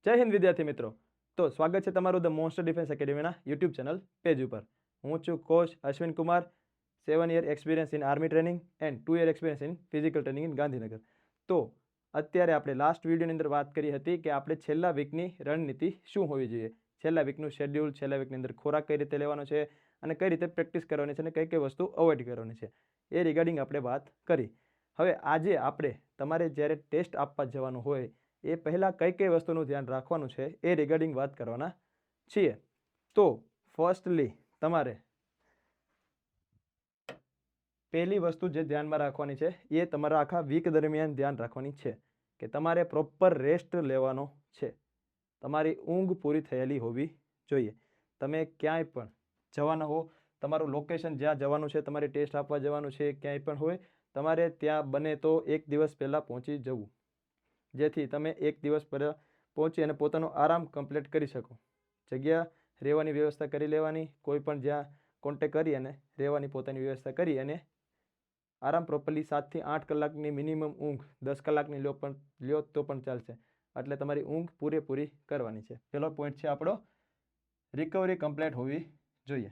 જય હિન્દ વિદ્યાર્થી મિત્રો. તો સ્વાગત છે તમારું ધ મોન્સ્ટર ડિફેન્સ એકેડમીના યુટ્યુબ ચેનલ પેજ ઉપર. હું છું coach Ashwin Kumar, 7 year experience in army training and 2 year experience in physical training in Gandhinagar. તો અત્યારે આપણે લાસ્ટ વિડીયોની અંદર વાત કરી હતી કે આપણે છેલ્લા વીકની રણનીતિ શું હોવી જોઈએ, છેલ્લા વીકનું શેડ્યુલ, છેલ્લા વીકની અંદર ખોરાક કઈ રીતે લેવાનો છે અને કઈ રીતે પ્રેક્ટિસ કરવાની છે અને કઈ કઈ વસ્તુ અવોઇડ કરવાની છે એ રિગાર્ડિંગ આપણે વાત કરી. હવે આજે આપણે તમારે જ્યારે ટેસ્ટ આપવા જવાનું હોય એ પહેલાં કઈ કઈ વસ્તુનું ધ્યાન રાખવાનું છે એ રિગાર્ડિંગ વાત કરવાના છીએ. તો ફર્સ્ટલી તમારે પહેલી વસ્તુ જે ધ્યાનમાં રાખવાની છે એ તમારા આખા વીક દરમિયાન ધ્યાન રાખવાની છે કે તમારે પ્રોપર રેસ્ટ લેવાનો છે. તમારી ઊંઘ પૂરી થયેલી હોવી જોઈએ. તમે ક્યાંય પણ જવાના હો, તમારું લોકેશન જ્યાં જવાનું છે, તમારે ટેસ્ટ આપવા જવાનું છે, ક્યાંય પણ હોય, તમારે ત્યાં બને તો 1 દિવસ પહેલાં પહોંચી જવું, જેથી તમે 1 દિવસ પહેલાં પહોંચી અને પોતાનો આરામ કમ્પ્લીટ કરી શકો. જગ્યા રહેવાની વ્યવસ્થા કરી લેવાની, કોઈ પણ જ્યાં કોન્ટેક કરી અને રહેવાની પોતાની વ્યવસ્થા કરી અને આરામ પ્રોપરલી 7 થી 8 કલાકની મિનિમમ ઊંઘ, 10 કલાકની લ્યો તો પણ ચાલશે. એટલે તમારી ઊંઘ પૂરેપૂરી કરવાની છે. પહેલો પોઈન્ટ છે આપણો રિકવરી કમ્પ્લીટ હોવી જોઈએ.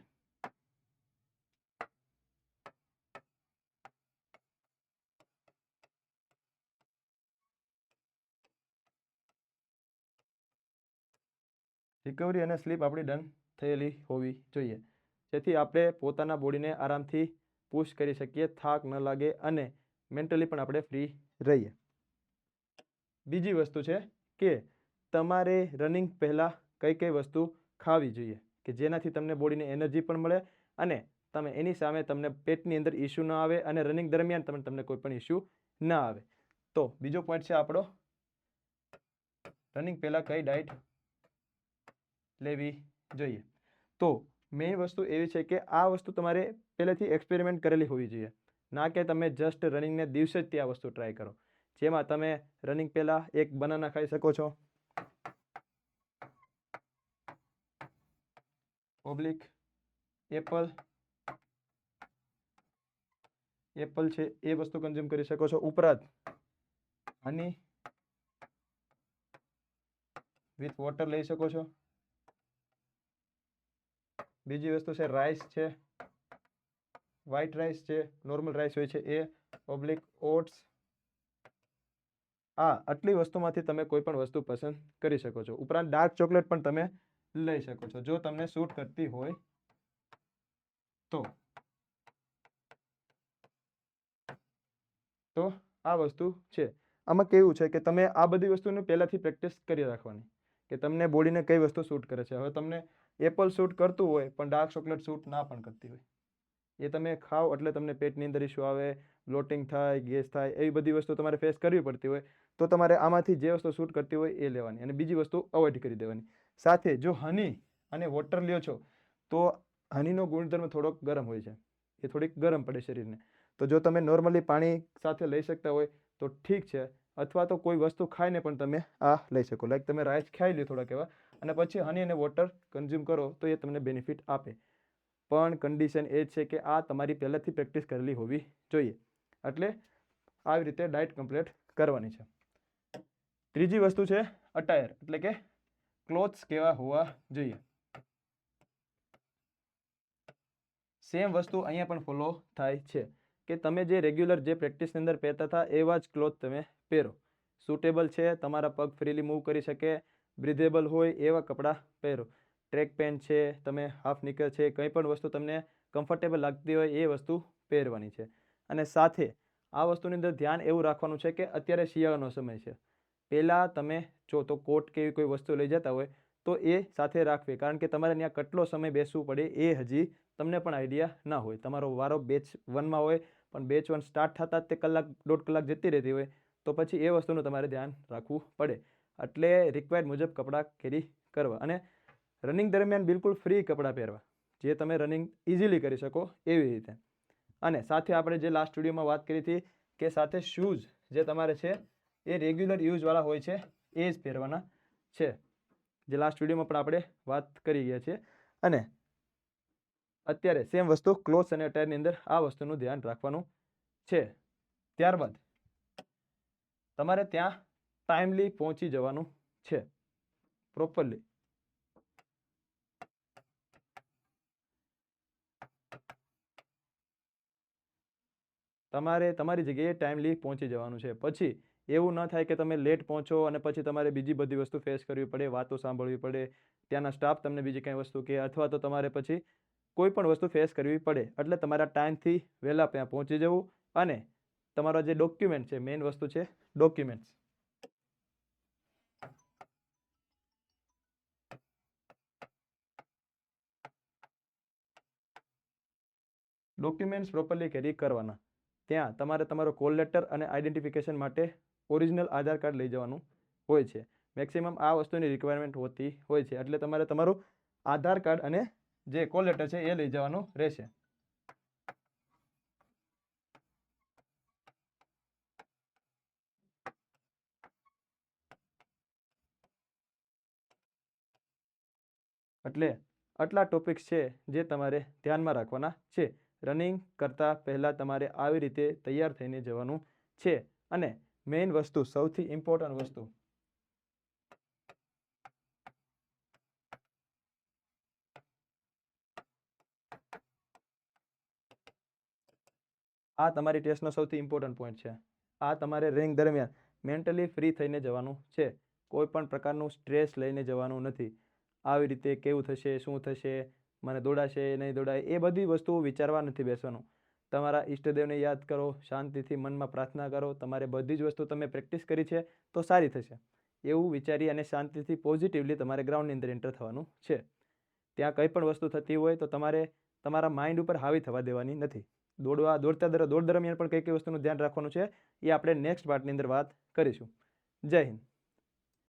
રિકવરી અને સ્લીપ આપણી ડન થયેલી હોવી જોઈએ, જેથી આપણે પોતાના બોડીને આરામથી પુશ કરી શકીએ, થાક ન લાગે અને મેન્ટલી પણ આપણે ફ્રી રહીએ. બીજી વસ્તુ છે કે તમારે રનિંગ પહેલાં કઈ કઈ વસ્તુ ખાવી જોઈએ કે જેનાથી તમને બોડીને એનર્જી પણ મળે અને તમે એની સામે તમને પેટની અંદર ઇસ્યુ ન આવે અને રનિંગ દરમિયાન તમને કોઈ પણ ઇસ્યુ ન આવે. તો બીજો પોઈન્ટ છે આપણો રનિંગ પહેલાં કઈ ડાયટ લેવી જોઈએ. તો મેઇન વસ્તુ એવી છે કે આ વસ્તુ તમારે પહેલેથી એક્સપેરિમેન્ટ કરેલી હોવી જોઈએ, ના કે તમે જસ્ટ રનિંગને દિવસે જ તે આ વસ્તુ ટ્રાય કરો, જેમાં તમે રનિંગ પહેલાં એક બનાના ખાઈ શકો છો, ઓબ્લિક એપલ છે એ વસ્તુ કન્ઝ્યુમ કરી શકો છો. ઉપરાંત હની વિથ વોટર લઈ શકો છો. બીજી વસ્તુ છે રાઈસ છે, વ્હાઈટ રાઈસ છે, નોર્મલ રાઈસ હોય છે એ, ઓબ્લિક ઓટ્સ. આટલી વસ્તુમાંથી તમે કોઈ પણ વસ્તુ પસંદ કરી શકો છો. ઉપરાંત ડાર્ક ચોકલેટ પણ તમે લઈ શકો છો જો તમને સૂટ કરતી હોય તો આ વસ્તુ છે. આમાં કેવું છે કે તમે આ બધી વસ્તુને પહેલાંથી પ્રેક્ટિસ કરી રાખવાની કે તમને બોડીને કઈ વસ્તુ સૂટ કરે છે. હવે તમને એપલ સૂટ કરતું હોય પણ ડાર્ક ચોકલેટ સૂટ ના પણ કરતી હોય, એ તમે ખાઓ એટલે તમને પેટની અંદર ઇસ્યુ આવે, બ્લોટિંગ થાય, ગેસ થાય, એવી બધી વસ્તુ તમારે ફેસ કરવી પડતી હોય તો તમારે આમાંથી જે વસ્તુ સૂટ કરતી હોય એ લેવાની અને બીજી વસ્તુ અવોઇડ કરી દેવાની. સાથે જો હની અને વોટર લ્યો છો તો હનીનો ગુણધર્મ થોડોક ગરમ હોય છે, એ થોડીક ગરમ પડે શરીરને. તો જો તમે નોર્મલી પાણી સાથે લઈ શકતા હોય તો ઠીક છે, અથવા તો કોઈ વસ્તુ ખાઈને પણ તમે આ લઈ શકો. લાઈક તમે રાઈસ ખાઈ લો થોડાક એવા અને પછી હની અને વોટર કન્ઝ્યુમ કરો તો એ તમને બેનિફિટ આપે. પણ કન્ડિશન એ છે કે આ તમારી પહેલાંથી પ્રેક્ટિસ કરેલી હોવી જોઈએ. એટલે આવી રીતે ડાયટ કમ્પ્લીટ કરવાની છે. ત્રીજી વસ્તુ છે અટાયર, એટલે કે ક્લોથ્સ કેવા હોવા જોઈએ. સેમ વસ્તુ અહીંયા પણ ફોલો થાય છે કે તમે જે રેગ્યુલર જે પ્રેક્ટિસની અંદર પહેરતા હતા એવા જ ક્લોથ તમે પહેરો. સુટેબલ છે, તમારા પગ ફ્રીલી મૂવ કરી શકે, બ્રિધેબલ હોય એવા કપડાં પહેરો. ટ્રેક પેન્ટ છે, તમે હાફ નિકર છે, કંઈ પણ વસ્તુ તમને કમ્ફર્ટેબલ લાગતી હોય એ વસ્તુ પહેરવાની છે. અને સાથે આ વસ્તુની અંદર ધ્યાન એવું રાખવાનું છે કે અત્યારે શિયાળાનો સમય છે, પહેલાં તમે જો તો કોટ કે એવી કોઈ વસ્તુ લઈ જતા હોય તો એ સાથે રાખવી, કારણ કે તમારે ત્યાં કેટલો સમય બેસવું પડે એ હજી તમને પણ આઈડિયા ના હોય. તમારો વારો બેચ 1માં હોય પણ બેચ 1 સ્ટાર્ટ થતાં જ તે કલાક 1.5 કલાક જતી રહેતી હોય તો પછી એ વસ્તુનું તમારે ધ્યાન રાખવું પડે. એટલે રિક્વાયર્ડ મુજબ કપડાં કેરી કરવા અને રનિંગ દરમિયાન બિલકુલ ફ્રી કપડાં પહેરવા, જે તમે રનિંગ ઇઝીલી કરી શકો એવી રીતે. અને સાથે આપણે જે લાસ્ટ વિડીયોમાં વાત કરી હતી કે સાથે શૂઝ જે તમારે છે એ રેગ્યુલર યુઝવાળા હોય છે એ જ પહેરવાના છે, જે લાસ્ટ વિડીયોમાં પણ આપણે વાત કરી ગયા છીએ. અને અત્યારે સેમ વસ્તુ ક્લોથ્સ અને અટાયરની અંદર આ વસ્તુનું ધ્યાન રાખવાનું છે. ત્યારબાદ તમારે ત્યાં ટાઈમલી પહોંચી જવાનું છે. પ્રોપરલી. તમારે તમારી જગ્યાએ ટાઈમલી પહોંચી જવાનું છે. પછી એવું ન થાય કે તમે લેટ પહોંચો અને પછી તમારે બીજી બધી વસ્તુ ફેસ કરવી પડે, વાતો સાંભળવી પડે, ત્યાંના સ્ટાફ તમને બીજી કંઈ વસ્તુ કહે, અથવા તો તમારે પછી કોઈ પણ વસ્તુ ફેસ કરવી પડે. એટલે તમારા ટાઈમથી વહેલા ત્યાં પહોંચી જવું. અને તમારા જે ડોક્યુમેન્ટ છે, મેઇન વસ્તુ છે ડોક્યુમેન્ટ્સ. ડોક્યુમેન્ટ્સ પ્રોપરલી કેરી કરવાના. ત્યાં તમારે તમારો કોલ લેટર અને આઈડેન્ટિફિકેશન માટે ઓરિજિનલ આધાર કાર્ડ લઈ જવાનું હોય છે. મેક્સિમમ આ વસ્તુની રિક્વાયરમેન્ટ હોતી હોય છે. એટલે તમારે તમારું આધાર કાર્ડ અને જે કોલ લેટર છે એ લઈ જવાનું રહેશે. એટલે આટલા ટોપિક્સ છે જે તમારે ધ્યાનમાં રાખવાના છે. રનિંગ કરતાં પહેલાં તમારે આવી રીતે તૈયાર થઈને જવાનું છે. અને મેઇન વસ્તુ, સૌથી ઇમ્પોર્ટન્ટ વસ્તુ, આ તમારી ટેસ્ટનો સૌથી ઇમ્પોર્ટન્ટ પોઈન્ટ છે. આ તમારે રનિંગ દરમિયાન મેન્ટલી ફ્રી થઈને જવાનું છે. કોઈ પણ પ્રકારનું સ્ટ્રેસ લઈને જવાનું નથી. આવી રીતે કેવું થશે, શું થશે, મને દોડાશે નહીં દોડાય, એ બધી વસ્તુઓ વિચારવા નથી બેસવાનું. તમારા ઈષ્ટદેવને યાદ કરો, શાંતિથી મનમાં પ્રાર્થના કરો. તમારે બધી જ વસ્તુ તમે પ્રેક્ટિસ કરી છે તો સારી થશે એવું વિચારી અને શાંતિથી પોઝિટિવલી તમારે ગ્રાઉન્ડની અંદર એન્ટર થવાનું છે. ત્યાં કંઈ પણ વસ્તુ થતી હોય તો તમારે તમારા માઇન્ડ ઉપર હાવી થવા દેવાની નથી. દોડ દરમિયાન પણ કઈ કઈ વસ્તુનું ધ્યાન રાખવાનું છે એ આપણે નેક્સ્ટ પાર્ટની અંદર વાત કરીશું. જય હિન્દ.